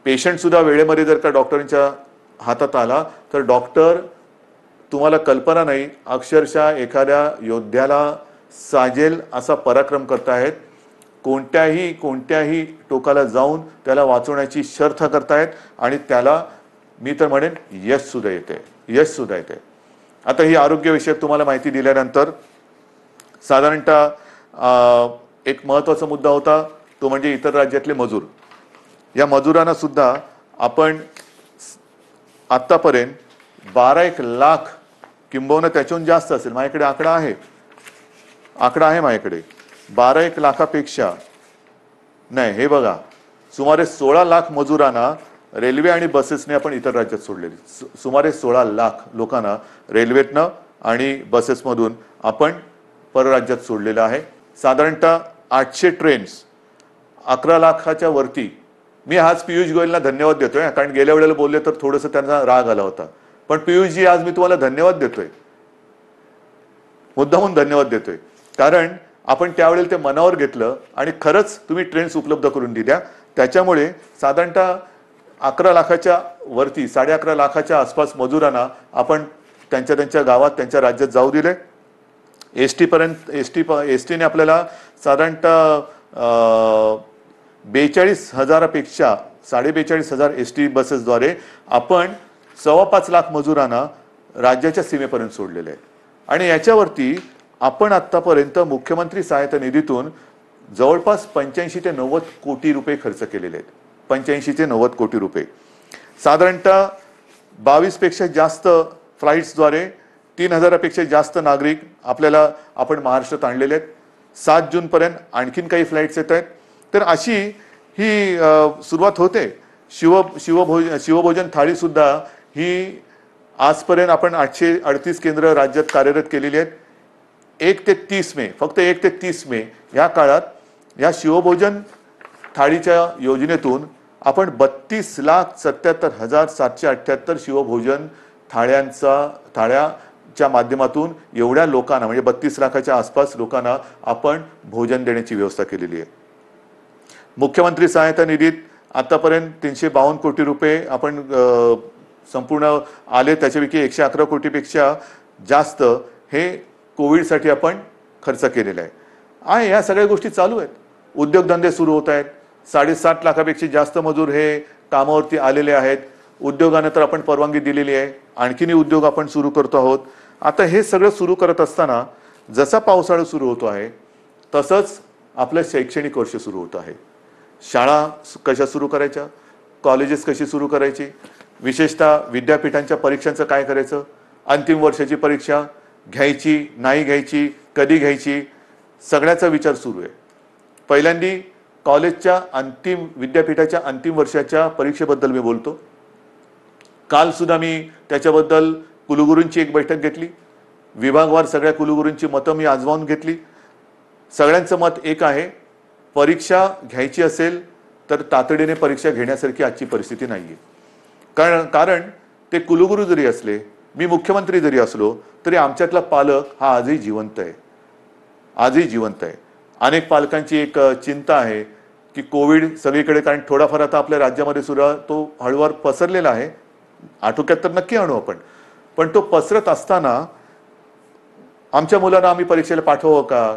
S1: पेशंट सुद्धा वेळेमध्ये जर का डॉक्टरांच्या हातात आला तर डॉक्टर, तुम्हाला कल्पना नाही, अक्षरशः एखाद्या योद्ध्याला साजेल असा पराक्रम करतायत. कोणत्याही टोकाला जाऊन त्याला वाचवण्याची शर्थ करतायत आणि त्याला मी तर म्हणेन यश सुद्धा येते. आता ही आरोग्यविषयक तुम्हाला माहिती दिल्यानंतर साधारणतः एक महत्त्वाचा मुद्दा होता, तो म्हणजे इतर राज्यातले मजूर. या मजुरांना सुद्धा आपण आतापर्यंत 12 लाख किंबहुना त्याच्याहून जास्त असेल, माझ्याकडे आकडा आहे माझ्याकडे, 12 लाखापेक्षा नाही, हे बघा, सुमारे 16 लाख मजुरांना रेल्वे आणि बसेसने आपण इतर राज्यात सोडलेली. सुमारे 16 लाख लोकांना रेल्वेतनं आणि बसेसमधून आपण परराज्यात सोडलेलं आहे. साधारणतः 800 ट्रेन्स 11 लाखाच्या वरती. मी आज पियुष गोयलला धन्यवाद देतोय, कारण गेल्या वेळेला बोलले तर थोडंसं त्यांना राग आला होता. पण पियुषजी, आज मी तुम्हाला धन्यवाद देतोय, मुद्दामून धन्यवाद देतोय, कारण आपण त्यावेळेला ते मनावर घेतलं आणि खरंच तुम्ही ट्रेन्स उपलब्ध करून दिल्या. त्याच्यामुळे साधारणतः 11 लाखाच्या वरती 11.5 लाखाच्या आसपास मजुरांना आपण त्यांच्या गावात त्यांच्या राज्यात जाऊ दिले. एसटीने आपल्याला साधारणतः 42,000पेक्षा 42,500 एसटी बसेसद्वारे आपण 5.25 लाख मजुरांना राज्याच्या सीमेपर्यंत सोडलेले आहे. आणि याच्यावरती आपण आतापर्यंत मुख्यमंत्री सहायता निधीतून जवळपास 85 ते 90 कोटी रुपये खर्च केलेले आहेत. 85 ते 90 कोटी रुपये. साधारणतः 22 पेक्षा जास्त फ्लाईट्सद्वारे 3,000पेक्षा जास्त नागरिक आपण महाराष्ट्रात आणलेले आहेत. 7 जूनपर्यंत आणखीन काही फ्लाईट्स येत आहेत. तर अशी ही सुरुवात होते. शिवभोजन थाळी सुद्धा ही आजपर्यंत आपण 838 केंद्र राज्यात कार्यरत केलेली आहेत. 1 ते 30 मे, फक्त 1 ते 30 मे या काळात या शिवभोजन थाळीच्या योजनेतून आपण 32,77,778 शिवभोजन थाळ्याच्या माध्यमातून एवढ्या लोकांना, म्हणजे 32 लाखाच्या आसपास लोकांना आपण भोजन देण्याची व्यवस्था केलेली आहे. मुख्यमंत्री सहायता निधीत आतापर्यंत 352 कोटी रुपये आपण संपूर्ण आले. त्याच्यापैकी 111 कोटीपेक्षा जास्त हे कोविडसाठी आपण खर्च केलेला आहे. आणि या सगळ्या गोष्टी चालू आहेत. उद्योगधंदे सुरू होत आहेत. 7.5 लाखापेक्षा जास्त मजूर हे कामावरती आलेले आहेत. उद्योगांना तर आपण परवानगी दिलेली आहे. आणखीनही उद्योग आपण सुरू करतो आहोत. आता हे सगळं सुरू करत असताना जसा पावसाळा सुरू होतो आहे तसंच आपलं शैक्षणिक वर्ष सुरू होत आहे. शाळा कशा सुरू करायच्या, कॉलेजेस कशी सुरू करायची, विशेषतः विद्यापीठांच्या परीक्षांचं काय करायचं, अंतिम वर्षाची परीक्षा घ्यायची नाही घ्यायची, कधी घ्यायची, सगळ्याचा विचार सुरू आहे. पहिल्यांदी कॉलेजच्या विद्यापीठाच्या अंतिम वर्षाच्या परीक्षेबद्दल मी बोलतो. काल सुद्धा मी त्याच्याबद्दल कुलगुरूंची एक बैठक घेतली. विभागवार सगळ्या कुलगुरूंची मतं मी आजमावून घेतली. सगळ्यांचं मत एक आहे, परीक्षा घ्यायची असेल तर तातडीने परीक्षा घेण्यासारखी आजची परिस्थिती नाहीये. कारण ते कुलगुरू जरी असले, मी मुख्यमंत्री जरी असलो, तरी आमच्यातला पालक हा आजही जिवंत आहे. अनेक पालकांची एक चिंता आहे की कोविड सगळीकडे, कारण थोडाफार आता आपल्या राज्यामध्ये सुद्धा तो हळूवार पसरलेला आहे. आटोक्यात तर नक्की आणू आपण, पण तो पसरत असताना आमच्या मुलांना आम्ही परीक्षेला पाठवावं का?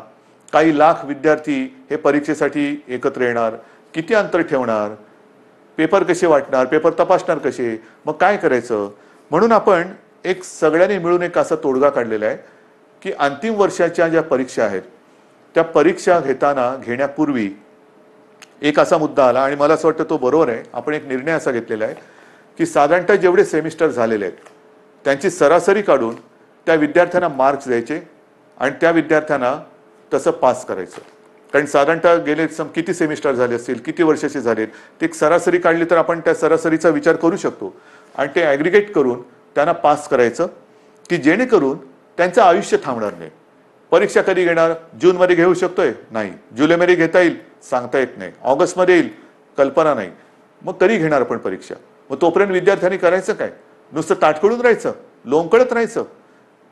S1: काही लाख विद्यार्थी हे परीक्षेसाठी एकत्र येणार, किती अंतर ठेवणार, पेपर कसे वाटणार, पेपर तपासणार कसे, मग काय करायचं? म्हणून आपण एक सगळ्यांनी मिळून एक असा तोडगा काढलेला आहे की अंतिम वर्षाच्या ज्या परीक्षा आहेत त्या परीक्षा घेण्यापूर्वी एक असा मुद्दा आला आणि मला असं वाटतं तो बरोबर आहे. आपण एक निर्णय असा घेतलेला आहे की साधारणतः जेवढे सेमिस्टर झालेले आहेत त्यांची सरासरी काढून त्या विद्यार्थ्यांना मार्क्स द्यायचे आणि त्या विद्यार्थ्यांना तसं पास करायचं. कारण साधारणतः गेले किती सेमिस्टर झाले असतील, किती वर्षाचे झालेत, ते एक सरासरी काढली तर आपण त्या सरासरीचा विचार करू शकतो आणि ते ॲग्रिगेट करून त्यांना पास करायचं की जेणेकरून त्यांचं आयुष्य थांबणार नाही. परीक्षा कधी घेणार? जूनमध्ये घेऊ शकतोय? नाही. जुलैमध्ये घेता येईल? सांगता येत नाही. ऑगस्टमध्ये येईल? कल्पना नाही. मग कधी घेणार आपण परीक्षा? मग तोपर्यंत विद्यार्थ्यांनी करायचं काय? नुसतं ताटकळून राहायचं, लोंबकळत राहायचं?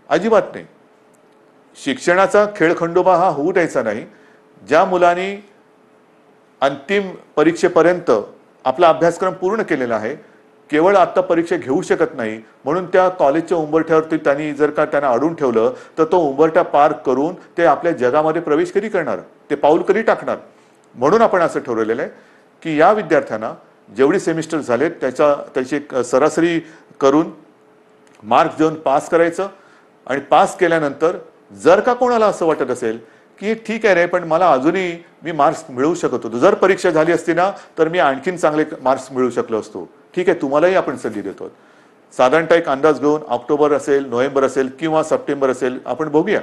S1: अजिबात नाही. शिक्षणाचा खेळखंडोबा हा होऊ द्यायचा नाही. ज्या मुलांनी अंतिम परीक्षेपर्यंत आपला अभ्यासक्रम पूर्ण केलेला आहे, केवळ आता परीक्षा घेऊ शकत नाही म्हणून त्या कॉलेजच्या उंबरठ्यावरती त्यांनी जर का त्यांना अडून ठेवलं तर तो उंबरठा पार करून ते आपल्या जगामध्ये प्रवेश कधी करणार, ते पाऊल कधी टाकणार? म्हणून आपण असं ठरवलेलं आहे की या विद्यार्थ्यांना जेवढी सेमिस्टर झालेत त्याची सरासरी करून मार्क्स देऊन पास करायचं. आणि पास केल्यानंतर जर का कोणाला असं वाटत असेल की ठीक आहे रे, पण मला अजूनही मी मार्क्स मिळवू शकत होतो, जर परीक्षा झाली असती ना तर मी आणखीन चांगले मार्क्स मिळवू शकलो असतो, ठीक आहे, तुम्हालाही आपण संधी देतो. साधारणतः एक अंदाज घेऊन ऑक्टोबर असेल, नोव्हेंबर असेल किंवा सप्टेंबर असेल आपण बघूया.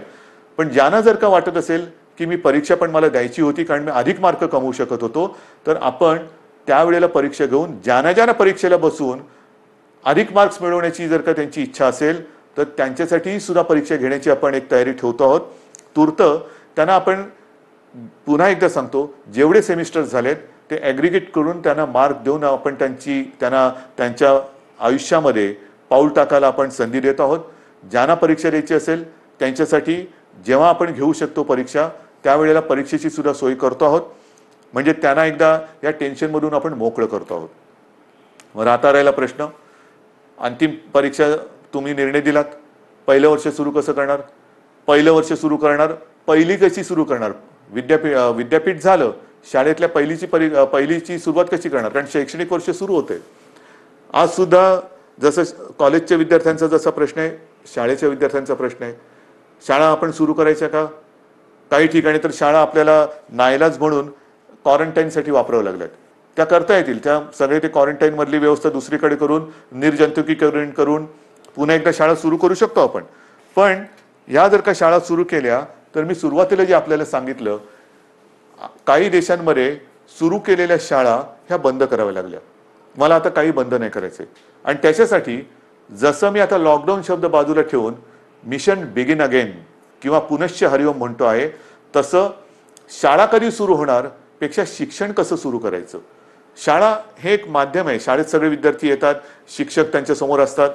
S1: पण ज्यांना जर का वाटत असेल की मी परीक्षा पण मला द्यायची होती कारण मी अधिक मार्क कमवू शकत होतो, तर आपण त्यावेळेला परीक्षा घेऊन ज्यांना परीक्षेला बसून अधिक मार्क्स मिळवण्याची जर का त्यांची इच्छा असेल तर त्यांच्यासाठी सुद्धा परीक्षा घेण्याची आपण एक तयारी ठेवतो आहोत. तूर्त त्यांना आपण पुन्हा एकदा सांगतो, जेवढे सेमिस्टर झालेत ते ॲग्रिगेट करून त्यांना मार्क देऊन आपण त्यांना त्यांच्या आयुष्यामध्ये पाऊल टाकायला आपण संधी देत आहोत. ज्यांना परीक्षा द्यायची असेल त्यांच्यासाठी जेव्हा आपण घेऊ शकतो परीक्षा त्यावेळेला परीक्षेची सुद्धा सोय करतो आहोत. म्हणजे त्यांना एकदा या टेन्शनमधून आपण मोकळं करतो आहोत. मग राहता राहिला प्रश्न, अंतिम परीक्षा तुम्ही निर्णय दिलात, पहिलं वर्ष सुरू कसं करणार? पहिलं वर्ष सुरू करणार, पहिली कशी सुरू करणार? विद्यापीठ झालं, शाळेतल्या पहिलीची सुरुवात कशी करणार? कारण शैक्षणिक वर्ष सुरू होते. आज सुद्धा जसं कॉलेजच्या विद्यार्थ्यांचा जसा प्रश्न आहे, शाळेच्या विद्यार्थ्यांचा प्रश्न आहे. शाळा आपण सुरू करायच्या का? काही ठिकाणी तर शाळा आपल्याला नाईलाज म्हणून क्वारंटाईनसाठी वापरावं लागल्यात. त्या करता येतील, त्या सगळे ते क्वारंटाईन मधली व्यवस्था दुसरीकडे करून निर्जंतुकीकरण करून पुन्हा एकदा शाळा सुरू करू शकतो आपण. पण या जर का शाळा सुरू केल्या तर मी सुरुवातीला जे आपल्याला सांगितलं, काही देशांमध्ये सुरू केलेल्या शाळा ह्या बंद कराव्या लागल्या. मला आता काही बंद नाही करायचे. आणि त्याच्यासाठी जसं मी आता लॉकडाऊन शब्द बाजूला ठेवून मिशन बिगिन अगेन किंवा पुनश्च हरिओम म्हणतो आहे, तसं शाळा कधी सुरू होणार पेक्षा शिक्षण कसं सुरू करायचं. शाळा हे एक माध्यम आहे. शाळेत सगळे विद्यार्थी येतात, शिक्षक त्यांच्या समोर असतात.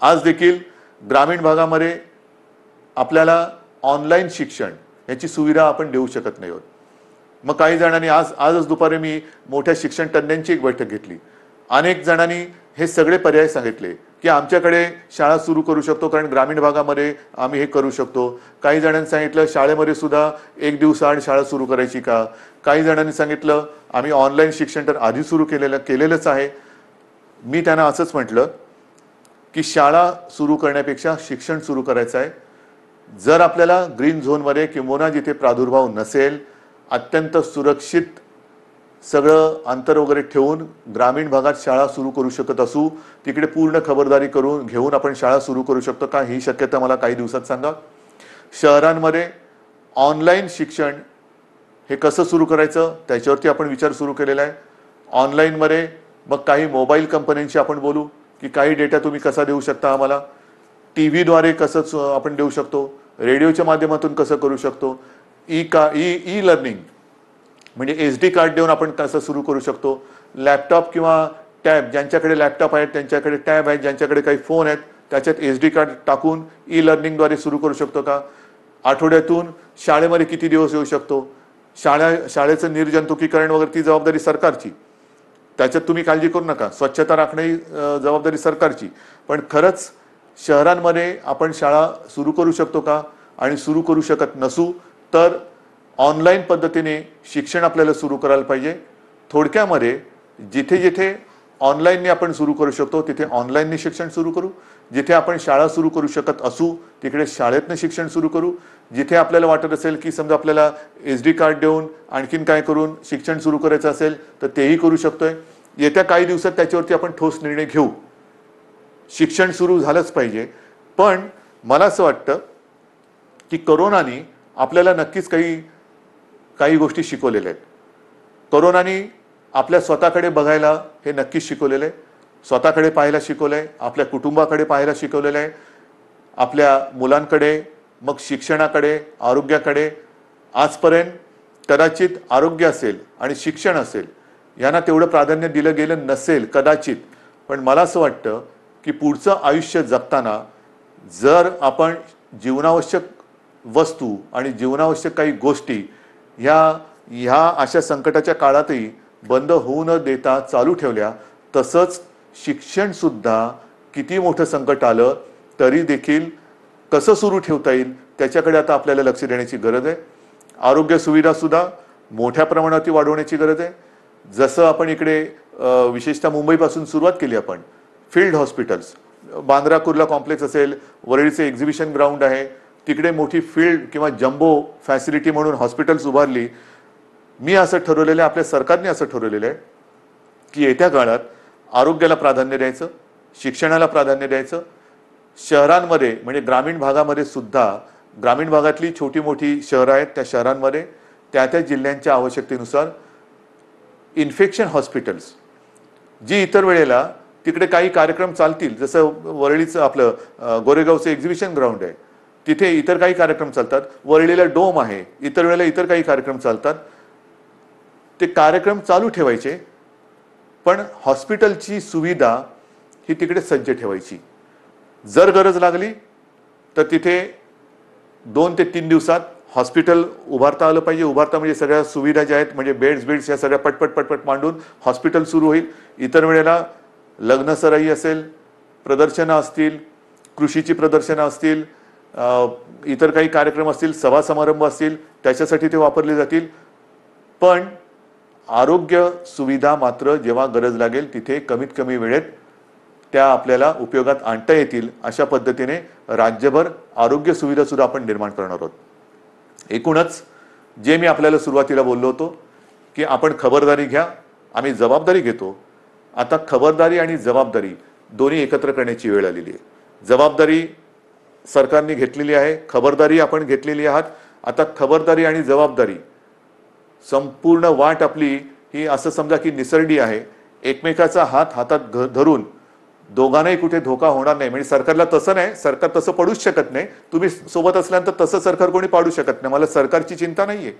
S1: आज देखील ग्रामीण भागामध्ये आपल्याला ऑनलाईन शिक्षण याची सुविधा आपण देऊ शकत नाही आहोत. मग काही जणांनी आजच दुपारी मी मोठ्या शिक्षण तज्ज्ञांची एक बैठक घेतली. अनेक जणांनी हे सगळे पर्याय सांगितले की आमच्याकडे शाळा सुरू करू शकतो, कारण ग्रामीण भागामध्ये आम्ही हे करू शकतो. काही जणांनी सांगितलं शाळेमध्ये सुद्धा एक दिवसाआड शाळा सुरू करायची का? काही जणांनी सांगितलं आम्ही ऑनलाईन शिक्षण तर आधी सुरू केलेलंच आहे. मी त्यांना असंच म्हटलं की शाळा सुरू करण्यापेक्षा शिक्षण सुरू करायचं आहे. जर आपल्याला ग्रीन झोनमध्ये किंवा जिथे प्रादुर्भाव नसेल, अत्यंत सुरक्षित सगळं अंतर वगैरे ठेवून ग्रामीण भागात शाळा सुरू करू शकत असू, तिकडे पूर्ण खबरदारी घेऊन आपण शाळा सुरू करू शकतो का? ही शक्यता मला काही दिवसात सांगा. शहरांमध्ये ऑनलाईन शिक्षण हे कसं सुरू करायचं त्याच्यावरती आपण विचार सुरू केलेला आहे. ऑनलाईनमध्ये मग काही मोबाईल कंपन्यांशी आपण बोलू की काही डेटा तुम्ही कसा देऊ शकता आम्हाला, टीव्हीद्वारे कसं आपण देऊ शकतो, रेडिओच्या माध्यमातून कसं करू शकतो, ई लर्निंग म्हणजे SD कार्ड देऊन आपण कसं सुरू करू शकतो, लॅपटॉप किंवा टॅब, ज्यांच्याकडे लॅपटॉप आहेत त्यांच्याकडे टॅब आहेत, ज्यांच्याकडे काही फोन आहेत त्याच्यात SD कार्ड टाकून ई लर्निंगद्वारे सुरू करू शकतो का? आठवड्यातून शाळेमध्ये किती दिवस येऊ शकतो? शाळेचं निर्जंतुकीकरण वगैरे ती जबाबदारी सरकारची, त्याच्यात तुम्ही काळजी करू नका. स्वच्छता राखणे ही जबाबदारी सरकारची. पण खरंच शहरांमध्ये आपण शाळा सुरू करू शकतो का? आणि सुरू करू शकत नसू तर ऑनलाईन पद्धतीने शिक्षण आपल्याला सुरू करायला पाहिजे. थोडक्यामध्ये जिथे जिथे ऑनलाईनने आपण सुरू करू शकतो तिथे ऑनलाईनने शिक्षण सुरू करू. जिथे आपण शाळा सुरू करू शकत असू तिकडे शाळेतनं शिक्षण सुरू करू. जिथे आपल्याला वाटत असेल की समजा आपल्याला SD कार्ड देऊन आणखीन काय करून शिक्षण सुरू करायचं असेल तर तेही करू शकतोय. येत्या काही दिवसात त्याच्यावरती आपण ठोस निर्णय घेऊ. शिक्षण सुरू झालंच पाहिजे. पण मला असं वाटतं की कोरोनाने आपल्याला नक्कीच काही गोष्टी शिकवलेल्या आहेत. कोरोनाने आपल्या स्वतःकडे बघायला हे नक्कीच शिकवलेलं आहे. स्वतःकडे पाहायला शिकवलं आहे, आपल्या कुटुंबाकडे पाहायला शिकवलेलं आहे, आपल्या मुलांकडे, मग शिक्षणाकडे, आरोग्याकडे. आजपर्यंत कदाचित आरोग्य असेल आणि शिक्षण असेल यांना तेवढं प्राधान्य दिलं गेलं नसेल कदाचित. पण मला असं वाटतं की पुढचं आयुष्य जगताना जर आपण जीवनावश्यक वस्तू आणि जीवनावश्यक काही गोष्टी ह्या अशा संकटाच्या काळातही बंद होऊ न देता चालू ठेवल्या, तसंच शिक्षण सुद्धा किती मोठं संकट आलं तरी देखील कसं सुरू ठेवता येईल त्याच्याकडे आता आपल्याला लक्ष देण्याची गरज आहे. आरोग्य सुविधा सुद्धा मोठ्या प्रमाणात वाढवण्याची गरज आहे. जसं आपण इकडे विशेषतः मुंबईपासून सुरुवात केली आपण, field hospitals, Bandra Kurla complex असेल, वरळीचे एक्झिबिशन ग्राउंड आहे, तिकडे मोठी फील्ड किंवा जम्बो फॅसिलिटी म्हणून हॉस्पिटल्स उभारली. मी असं ठरवलेलं आहे, आपल्या सरकारने असं ठरवलेलं आहे की येत्या काळात आरोग्याला प्राधान्य द्यायचं, शिक्षणाला प्राधान्य द्यायचं. शहरांमध्ये म्हणजे ग्रामीण भागामध्ये सुद्धा, ग्रामीण भागातली छोटी मोठी शहरं आहेत त्या शहरांमध्ये त्या जिल्ह्यांच्या आवश्यकतेनुसार इन्फेक्शन हॉस्पिटल्स, जी इतर वेळेला तिकडे काही कार्यक्रम चालतील, जसं वरळीचं आपलं गोरेगावचं एक्झिबिशन ग्राउंड आहे, तिथे इतर काही कार्यक्रम चालतात. वरळीला डोम आहे, इतर वेळेला इतर काही कार्यक्रम चालतात. ते कार्यक्रम चालू ठेवायचे, पण हॉस्पिटलची सुविधा ही तिकडे सज्ज ठेवायची. जर गरज लागली तर तिथे 2 ते 3 दिवसात हॉस्पिटल उभारता आलं पाहिजे. उभारता म्हणजे सगळ्या सुविधा ज्या आहेत, म्हणजे बेड्स या सगळ्या पटपट मांडून हॉस्पिटल सुरू होईल. इतर वेळेला लग्न सराई असेल, प्रदर्शनं असतील, कृषीची प्रदर्शनं असतील, इतर काही कार्यक्रम असतील, सभा समारंभ असतील, त्याच्यासाठी ते वापरले जातील. पण आरोग्य सुविधा मात्र जेव्हा गरज लागेल तिथे कमीत कमी वेळेत त्या आपल्याला उपयोगात आणता येतील, अशा पद्धतीने राज्यभर आरोग्य सुविधा सुद्धा आपण निर्माण करणार आहोत. एकूणच जे मी आपल्याला सुरुवातीला बोललो होतो की आपण खबरदारी घ्या, आम्ही जबाबदारी घेतो. आता खबरदारी आणि जबाबदारी दोन्ही एकत्र करण्याची वेळ आलेली आहे. जबाबदारी सरकारने घेतलेली आहे, खबरदारी आपण घेतलेली आहात. आता खबरदारी आणि जबाबदारी संपूर्ण वाट आपली ही असं समजा की निसरडी आहे. एकमेकाचा हात हातात धरून दोघांनाही कुठे धोका होणार नाही. म्हणजे सरकारला तसं नाही, सरकार तसं पडूच शकत नाही. तुम्ही सोबत असल्यानंतर तसं सरकार कोणी पाडू शकत नाही. मला सरकारची चिंता नाहीये.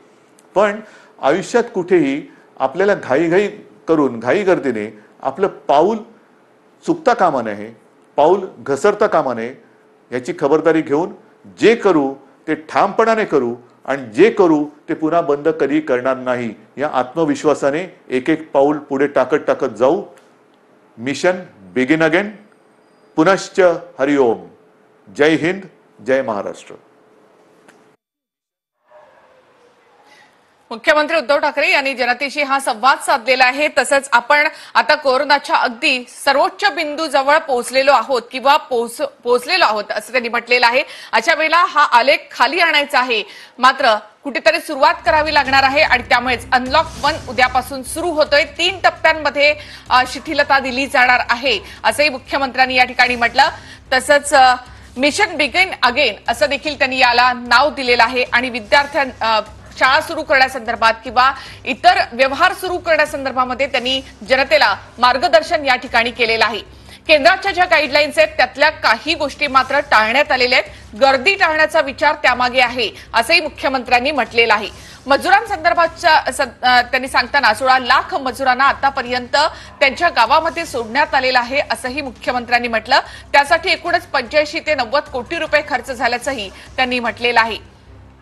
S1: पण आयुष्यात कुठेही आपल्याला घाईघाई करून घाईगर्दीने आपलं पाऊल चुकता कामा नये, पाऊल घसरता कामा नये. याची खबरदारी घेऊन जे करू ते ठामपणाने करू, आणि जे करू ते पुन्हा बंद कधी करणार नाही, या आत्मविश्वासाने एक एक पाऊल पुढे टाकत जाऊ. Mission begin again. पुनश्च हरिओम. जय हिंद, जय महाराष्ट्र.
S2: मुख्यमंत्री उद्धव ठाकरे यांनी जनतेशी हा संवाद साधलेला आहे. तसंच आपण आता कोरोनाच्या अगदी सर्वोच्च बिंदू जवळ पोहोचलेलो आहोत किंवा पोहोचलेलो आहोत असं त्यांनी म्हटलेलं आहे. अशा वेळेला हा आलेख खाली आणायचा आहे, मात्र कुठेतरी सुरुवात करावी लागणार आहे आणि त्यामुळेच अनलॉक 1 उद्यापासून सुरू होतोय. 3 टप्प्यांमध्ये शिथिलता दिली जाणार आहे असंही मुख्यमंत्र्यांनी या ठिकाणी म्हटलं. तसंच मिशन बिगिन अगेन असं देखील त्यांनी याला नाव दिलेलं आहे आणि विद्यार्थ्यांना शाळा सुरू करण्यासंदर्भात किंवा इतर व्यवहार सुरू करण्यासंदर्भामध्ये त्यांनी जनतेला मार्गदर्शन या ठिकाणी केलेलं आहे. केंद्राच्या ज्या गाईडलाईन्स आहेत त्यातल्या काही गोष्टी मात्र टाळण्यात आलेल्या आहेत. गर्दी टाळण्याचा विचार त्यामागे आहे असंही मुख्यमंत्र्यांनी म्हटलेलं आहे. मजुरांसंदर्भातच्या त्यांनी सांगताना 16 लाख मजुरांना आतापर्यंत त्यांच्या गावामध्ये सोडण्यात आलेलं आहे असंही मुख्यमंत्र्यांनी म्हटलं. त्यासाठी एकूणच 85 ते 90 कोटी रुपये खर्च झाल्याचंही त्यांनी म्हटलेलं आहे.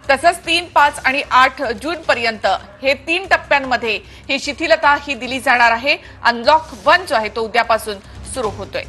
S2: तसंच 3, 5 आणि 8 जून पर्यंत हे 3 टप्प्यांमध्ये ही शिथिलता ही दिली जाणार आहे. अनलॉक 1 जो आहे तो उद्यापासून सुरू होतोय.